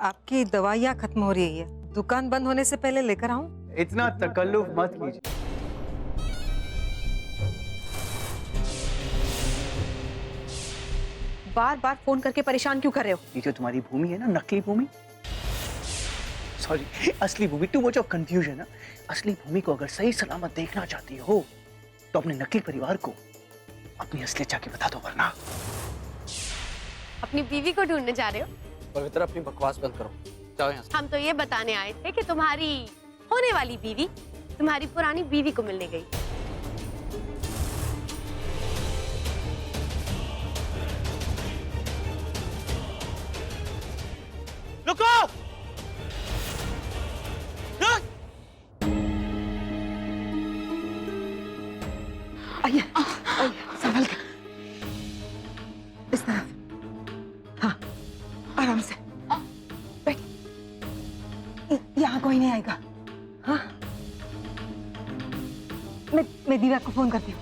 आपकी दवाइयाँ खत्म हो रही है, दुकान बंद होने से पहले लेकर आऊं? इतना तकल्लुफ मत कीजिए। बार बार फोन करके परेशान क्यों कर रहे हो? ये जो तुम्हारी भूमि है ना, नकली भूमि, सॉरी असली भूमि, टू मच ऑफ कंफ्यूजन है। असली भूमि को अगर सही सलामत देखना चाहती हो तो अपने नकली परिवार को अपनी असलियत जाके बता दो, वरना अपनी बीवी को ढूंढने जा रहे हो? पवित्र अपनी बकवास बंद करो, जाओ यहाँ से। हम तो ये बताने आए थे कि तुम्हारी होने वाली बीवी तुम्हारी पुरानी बीवी को मिलने गई। रुको! आइए, आइए, संभल के। इस तरफ। हाँ, आराम से। बैठ। यहाँ कोई नहीं आएगा। हाँ? मैं दिव्या को फोन करती हूँ।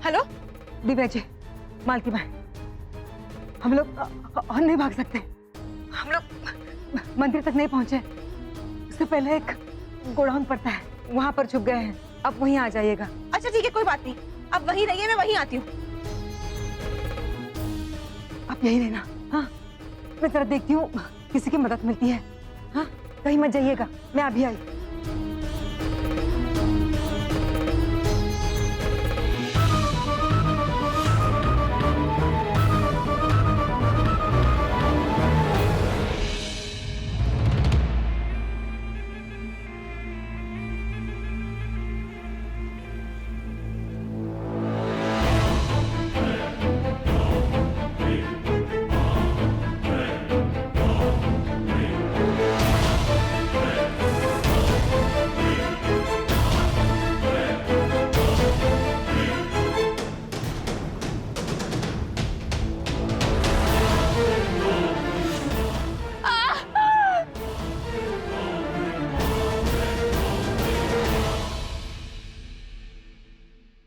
हेलो? दिव्या जी, मालती बहन, हम लोग और नहीं भाग सकते। हम लोग मंदिर तक नहीं पहुंचे, उससे पहले एक गोडाउन पड़ता है, वहां पर छुप गए हैं। आप वहीं आ जाइएगा। अच्छा ठीक है, कोई बात नहीं, आप वहीं रहिए, मैं वहीं आती हूँ। आप यहीं रहना। हाँ, मैं जरा देखती हूँ किसी की मदद मिलती है। हाँ, कहीं मत जाइएगा, मैं अभी आई।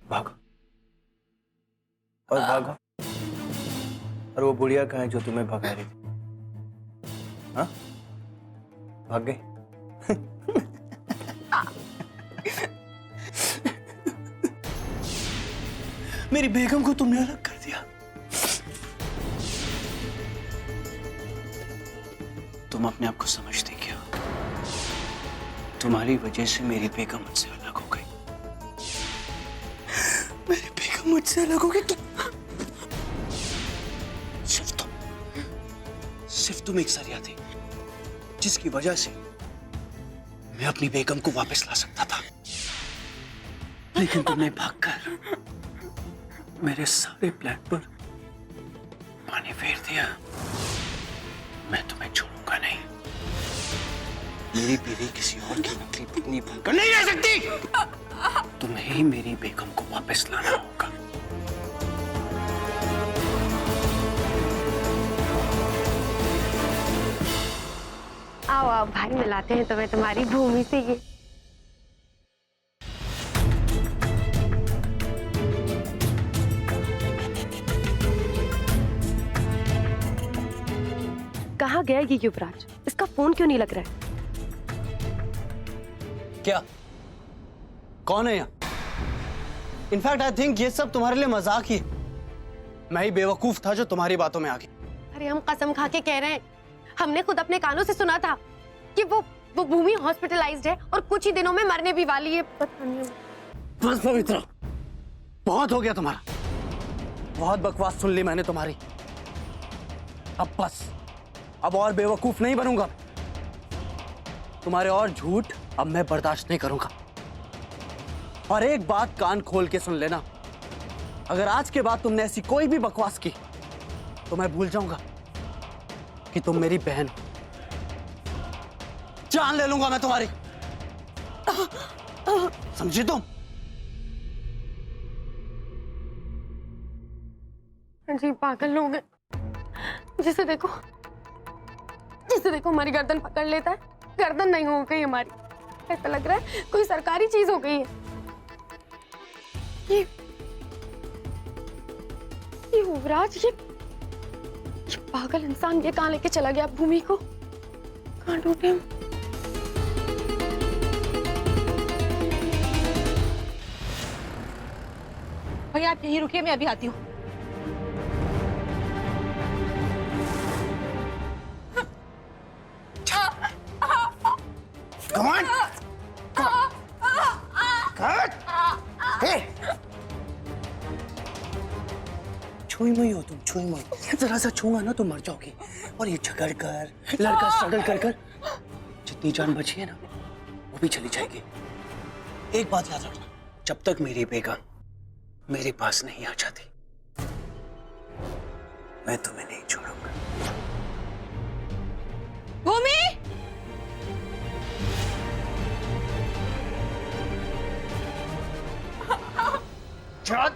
भागो और भागो। और वो बुढ़िया कहाँ है जो तुम्हें भगा रही थी? हाँ, भाग गई? मेरी बेगम को तुमने अलग कर दिया। तुम अपने आप को समझते क्या? तुम्हारी वजह से मेरी बेगम मुझसे अलग हो गई। मेरी बेगम मुझसे अलग हो गई। सिर्फ तुम एक सरिया थी जिसकी वजह से मैं अपनी बेगम को वापस ला सकता था, लेकिन तुमने भागकर मेरे सारे प्लान पर पानी फेर दिया। मैं तुम्हें छोड़ूंगा नहीं। मेरी बीवी किसी और की नकली पत्नी बनकर नहीं रह सकती। तुम्हें ही मेरी बेगम को वापस लाना होगा। आओ आओ भाई, मिलाते हैं तुम्हें तुम्हारी भूमि से। ये कहाँ गया ये युवराज? इसका फोन क्यों नहीं लग रहा है? क्या? कौन है यहाँ? इनफैक्ट आई थिंक ये सब तुम्हारे लिए मजाक ही है। मैं ही बेवकूफ था जो तुम्हारी बातों में आ गया। अरे हम कसम खा के कह रहे हैं, हमने खुद अपने कानों से सुना था कि वो भूमि हॉस्पिटलाइज्ड है और कुछ ही दिनों में मरने भी वाली है। पता नहीं। बस पवित्र, बहुत हो गया तुम्हारा। बहुत बकवास सुन ली मैंने तुम्हारी। अब बस, अब और बेवकूफ नहीं बनूंगा। तुम्हारे और झूठ अब मैं बर्दाश्त नहीं करूंगा। और एक बात कान खोल के सुन लेना, अगर आज के बाद तुमने ऐसी कोई भी बकवास की तो मैं भूल जाऊंगा कि तुम मेरी बहन हो। जान ले लूंगा मैं तुम्हारी, समझी तुम? जी पागल लोग हैं। जिसे देखो हमारी गर्दन पकड़ लेता है। गर्दन नहीं हो गई हमारी, ऐसा लग रहा है कोई सरकारी चीज हो गई है। ये युवराज ये पागल इंसान ये कहाँ लेके चला गया भूमि को? कहाँ ढूंढे हम? भैया आप यहीं रुकिए, मैं अभी आती हूँ। Come on! Cut! Hey! छुई मुई हो तुम, छुई मुई। जरा सा छूंगा ना तो मर जाओगी। और ये झगड़ कर, लड़का स्ट्रगल कर कर जितनी जान बची है ना वो भी चली जाएगी। एक बात याद रखना, जब तक मेरी बेगम मेरे पास नहीं आ जाती मैं तुम्हें नहीं छोड़ूंगा। भूमि! चल!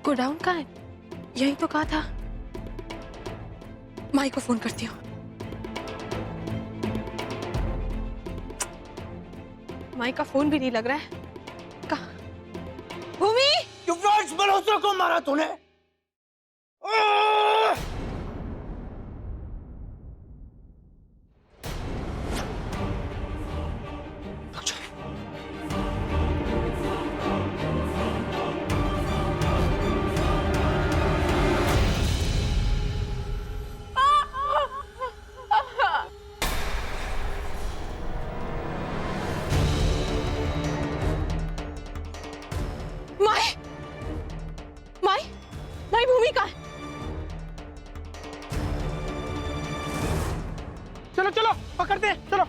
गोडाउन कहाँ है? यही तो कहा था। माई को फोन करती हूँ। माई का फोन भी नहीं लग रहा है। कहाँ? भूमि! युवराज मल्होत्रा को मारा तूने? माई! माई! माई भूमि कहाँ है? चलो चलो पकड़ दे, चलो।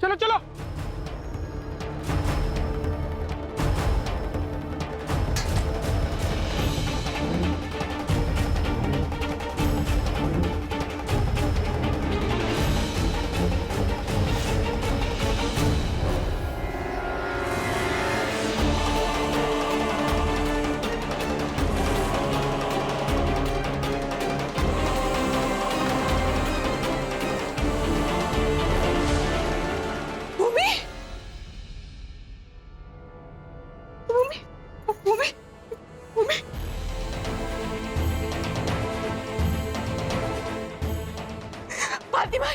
चलो चलो। फातिमा,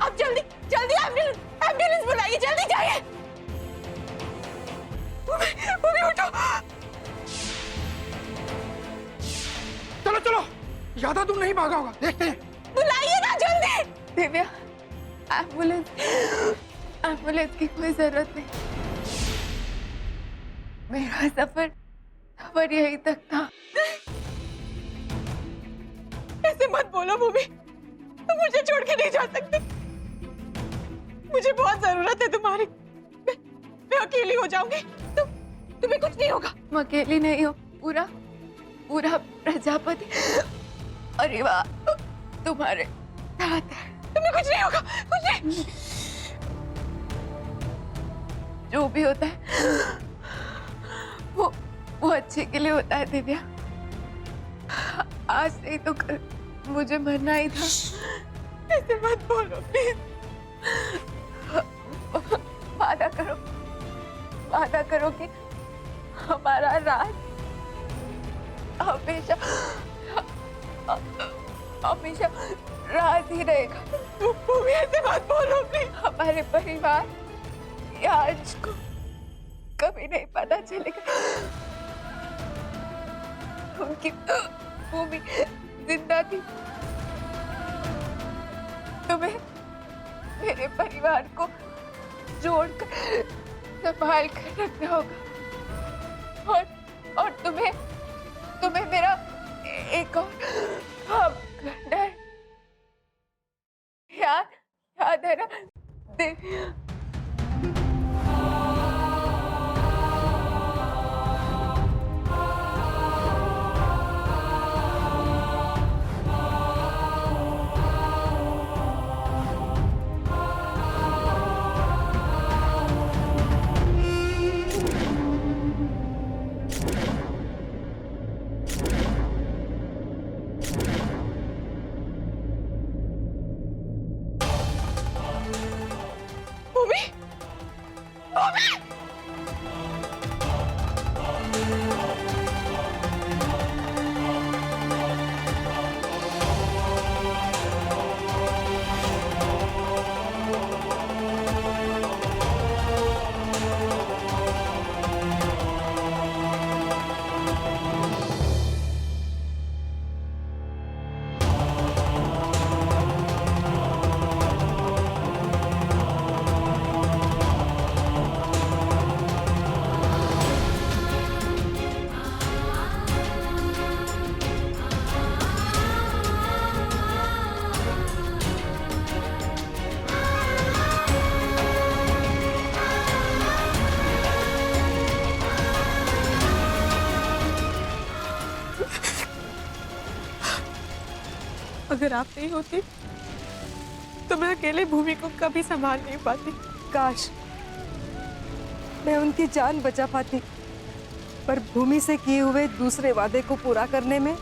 आप जल्दी जल्दी एम्बुलेंस बुलाइए, जल्दी जाइए। भूमि उठो। चलो चलो, ज्यादा दूर नहीं भागा होगा, देखते हैं। बुलाइए ना जल्दी। दिव्या, एम्बुलेंस की कोई जरूरत नहीं। मेरा सफर यहीं तक था। ऐसे मत बोलो भूमि, तुम मुझे छोड़ के नहीं जा सकती। मुझे बहुत जरूरत है तुम्हारी। मैं अकेली हो जाऊंगी, तुम्हें कुछ नहीं होगा। तुम अकेली नहीं हो, पूरा प्रजापति परिवार तुम्हारे साथ है। तुम्हें कुछ नहीं होगा, कुछ नहीं। जो भी होता है वो अच्छे के लिए होता है दिव्या। आज नहीं तो कल मुझे मरना ही था। ऐसे मत बोलो प्लीज। वादा करो कि हमारा राज हमेशा हमेशा राज ही रहेगा। भूमि ऐसे मत बोलो प्लीज। हमारे परिवार या आज को कभी नहीं पता चलेगा उनकी भूमि जिंदा थी। तुम्हें मेरे परिवार को जोड़कर संभाल कर रखना होगा और तुम्हें मेरा एक और काम करना है। याद है ना देवी? अगर आप नहीं होती तो मैं अकेले भूमि को कभी संभाल नहीं पाती। काश मैं उनकी जान बचा पाती, पर भूमि से किए हुए दूसरे वादे को पूरा करने में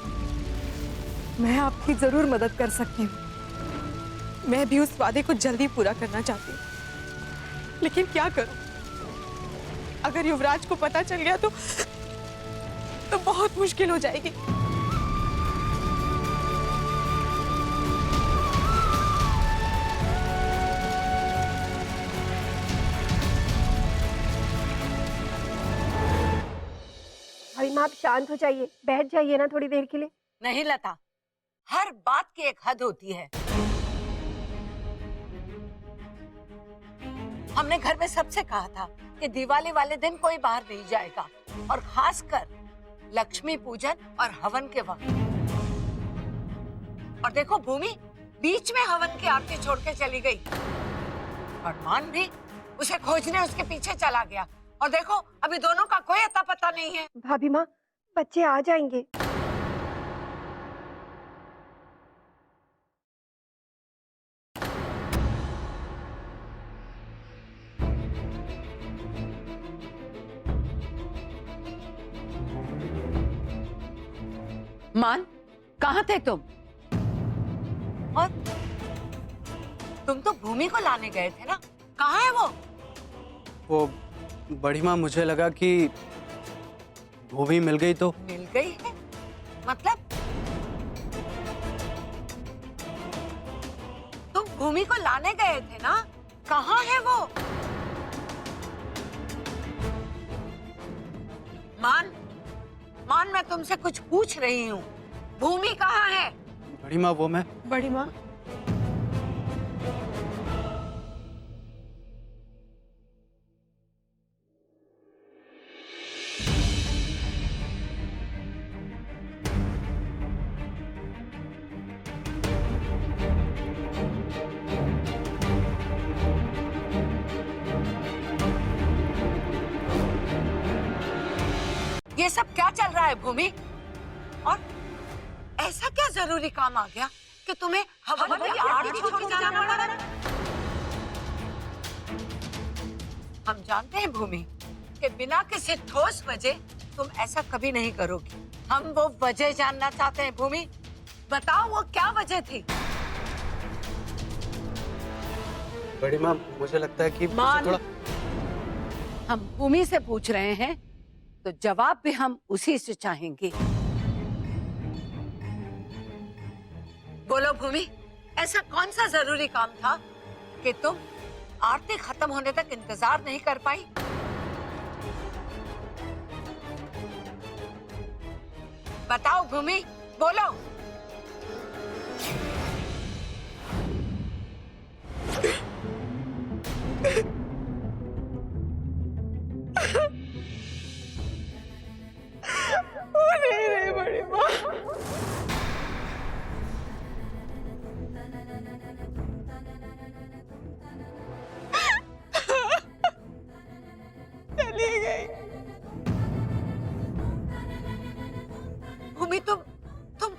मैं आपकी जरूर मदद कर सकती हूँ। मैं भी उस वादे को जल्दी पूरा करना चाहती हूँ, लेकिन क्या करूं? अगर युवराज को पता चल गया तो बहुत मुश्किल हो जाएगी। भाई माँ, आप शांत हो जाइए, बैठ जाइए ना थोड़ी देर के लिए। नहीं लता, हर बात की एक हद होती है। हमने घर में सबसे कहा था कि दिवाली वाले दिन कोई बाहर नहीं जाएगा, और खासकर लक्ष्मी पूजन और हवन के वक्त। और देखो भूमि बीच में हवन की आरती छोड़ के चली गई, और मान भी उसे खोजने उसके पीछे चला गया। और देखो अभी दोनों का कोई अता पता नहीं है। भाभी माँ, बच्चे आ जाएंगे। मान, कहाँ थे तुम? और तुम तो भूमि को लाने गए थे ना, कहाँ है वो? बड़ी माँ, मुझे लगा कि भूमि मिल गई तो। मिल गई है मतलब? तुम भूमि को लाने गए थे ना, कहाँ है वो? मान, मैं तुमसे कुछ पूछ रही हूँ। भूमि कहाँ है? बड़ी माँ, वो मैं। बड़ी माँ, ये सब क्या चल रहा है भूमि? और ऐसा क्या जरूरी काम आ गया कि तुम्हें हवन की आरती छोड़ के जाना पड़ा? हम जानते हैं भूमि कि बिना किसी ठोस वजह तुम ऐसा कभी नहीं करोगी। हम वो वजह जानना चाहते हैं भूमि, बताओ वो क्या वजह थी? बड़ी माँ, मुझे लगता है कि मान, थोड़ा... हम भूमि से पूछ रहे हैं तो जवाब भी हम उसी से चाहेंगे। बोलो भूमि, ऐसा कौन सा जरूरी काम था कि तुम आरती खत्म होने तक इंतजार नहीं कर पाई? बताओ भूमि, बोलो। नहीं रे बड़ी माँ, चली गई। भूमि, तुम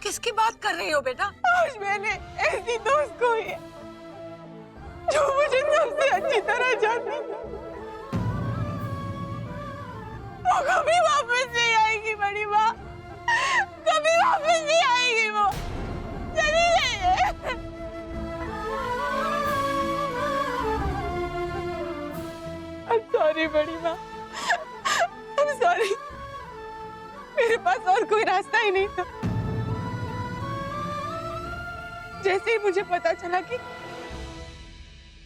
किसकी बात कर रही हो बेटा? आज मैंने ऐसी दोस्त को ही जो मुझे सबसे अच्छी तरह जानती थी, वो कभी वापस नहीं आएगी बड़ी माँ, कभी वापस नहीं आएगी, वो चली गई है। I'm sorry बड़ी माँ, I'm sorry, मेरे पास और कोई रास्ता ही नहीं था। जैसे ही मुझे पता चला कि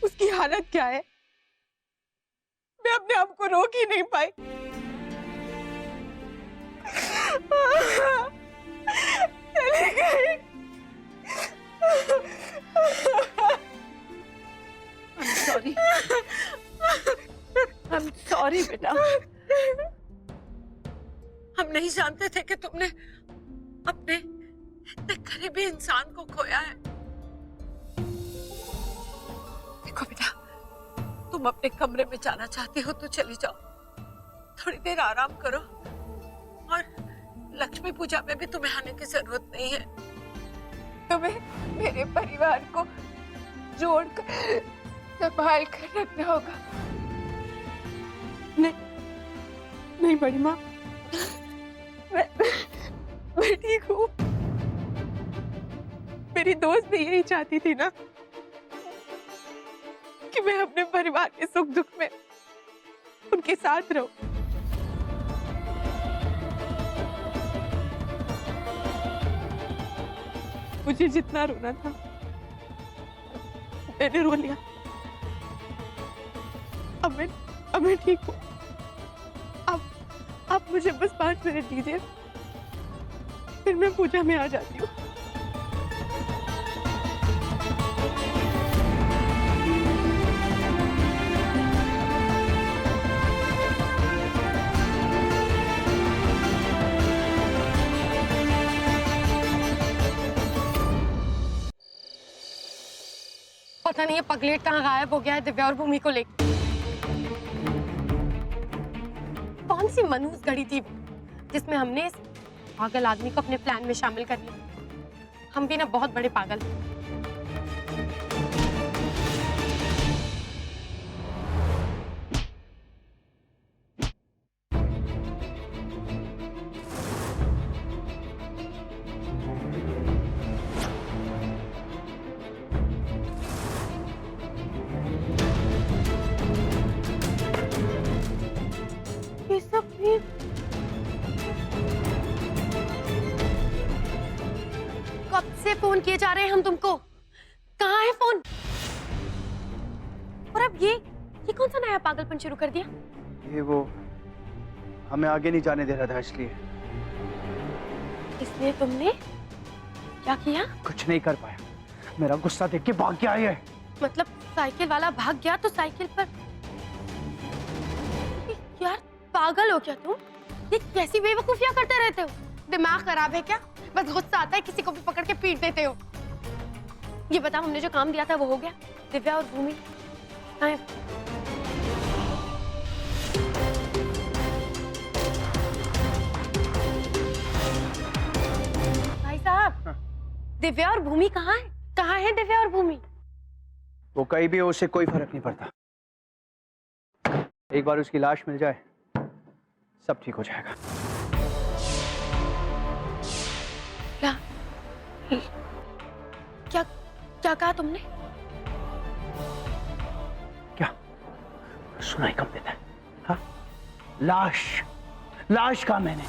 उसकी हालत क्या है, मैं अपने आप को रोक ही नहीं पाई। चली गई। I'm sorry बेटा। हम नहीं जानते थे कि तुमने अपने इतने करीबी इंसान को खोया है। देखो बेटा, तुम अपने कमरे में जाना चाहती हो तो चली जाओ, थोड़ी देर आराम करो, और लक्ष्मी पूजा में भी तुम्हें आने की जरूरत नहीं है। तुम्हें मेरे परिवार को जोड़कर संभाल कर रखना होगा। नहीं, नहीं बड़ी माँ, मैं ठीक हूँ। मेरी दोस्त भी यही चाहती थी ना कि मैं अपने परिवार के सुख दुख में उनके साथ रहूं। मुझे जितना रोना था मैंने रो लिया। अब मैं ठीक हूँ। अब मुझे बस 5 मिनट दीजिए, फिर मैं पूजा में आ जाती हूँ। पता नहीं ये पगलेट कहाँ गायब हो गया है दिव्या और भूमि को लेकर। कौन सी मनहूस घड़ी थी जिसमें हमने इस पागल आदमी को अपने प्लान में शामिल कर लिया। हम भी ना बहुत बड़े पागल हैं। ये सब भी कब से फोन किए जा रहे हैं हम तुमको? कहाँ है फोन? और अब ये कौन सा नया पागलपन शुरू कर दिया? ये वो हमें आगे नहीं जाने दे रहा था, इसलिए तुमने क्या किया? कुछ नहीं कर पाया। मेरा गुस्सा देख के भाग गया ये। मतलब साइकिल वाला भाग गया तो साइकिल पर? यार पागल हो क्या तुम? ये कैसी बेवकूफियां करते रहते हो? दिमाग खराब है क्या? बस गुस्सा आता है किसी को भी पकड़ के पीट देते हो। ये बताओ, हमने जो काम दिया था वो हो गया? दिव्या और भूमि कहाँ हैं? भाई साहब, दिव्या और भूमि कहाँ है? कहाँ है दिव्या और भूमि? वो कहीं भी हो, उससे कोई फर्क नहीं पड़ता। एक बार उसकी लाश मिल जाए सब ठीक हो जाएगा। क्या क्या कहा तुमने? क्या सुनाई कम देता है? हाँ? लाश कहा मैंने।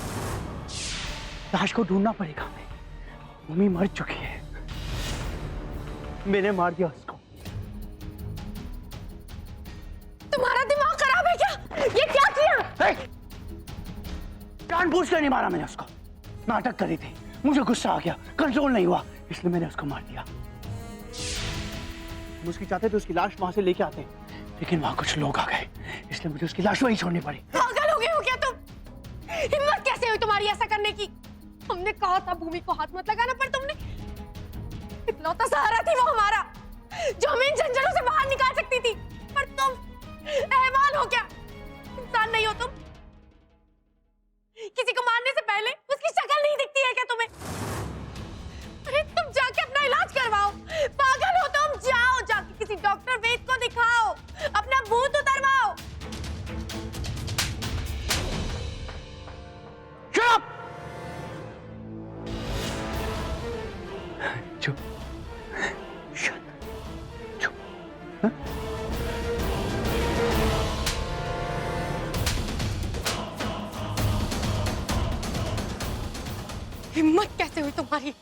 लाश को ढूंढना पड़ेगा हमें। भूमि मर चुकी है। मैंने मार दिया उसको। तुम्हारा दिमाग खराब है क्या? ये क्या किया? जानबूझ कर नहीं मारा मैंने उसको, नाटक करी थी, मुझे गुस्सा आ गया, कंट्रोल नहीं हुआ, इसलिए मैंने उसको मार दिया। हम उसकी चाहते थे उसकी लाश वहां से लेके आते, लेकिन वहां कुछ लोग आ गए, इसलिए मुझे उसकी लाश वहीं छोड़नी पड़ी। पागल हो गए हो क्या तुम? हिम्मत कैसे हुई तुम्हारी ऐसा करने की? हमने कहा था भूमि को हाथ मत लगाना, पर तुमने। इकलौता सहारा थी वो हमारा, जो हमें इन झंझटों से बाहर निकाल सकती थी, पर तुम हैवान हो क्या? इंसान नहीं हो तुम? किसी को मारने से पहले उसकी शक्ल नहीं दिखती है क्या तुम्हें? अरे तुम जाके अपना इलाज करवाओ। पागल हो तुम? जाओ जाके किसी डॉक्टर वैद्य को दिखाओ, अपना भूत उतरवाओ। चुप, चुप, हाँ? हिम्मत कैसे हुई तुम्हारी?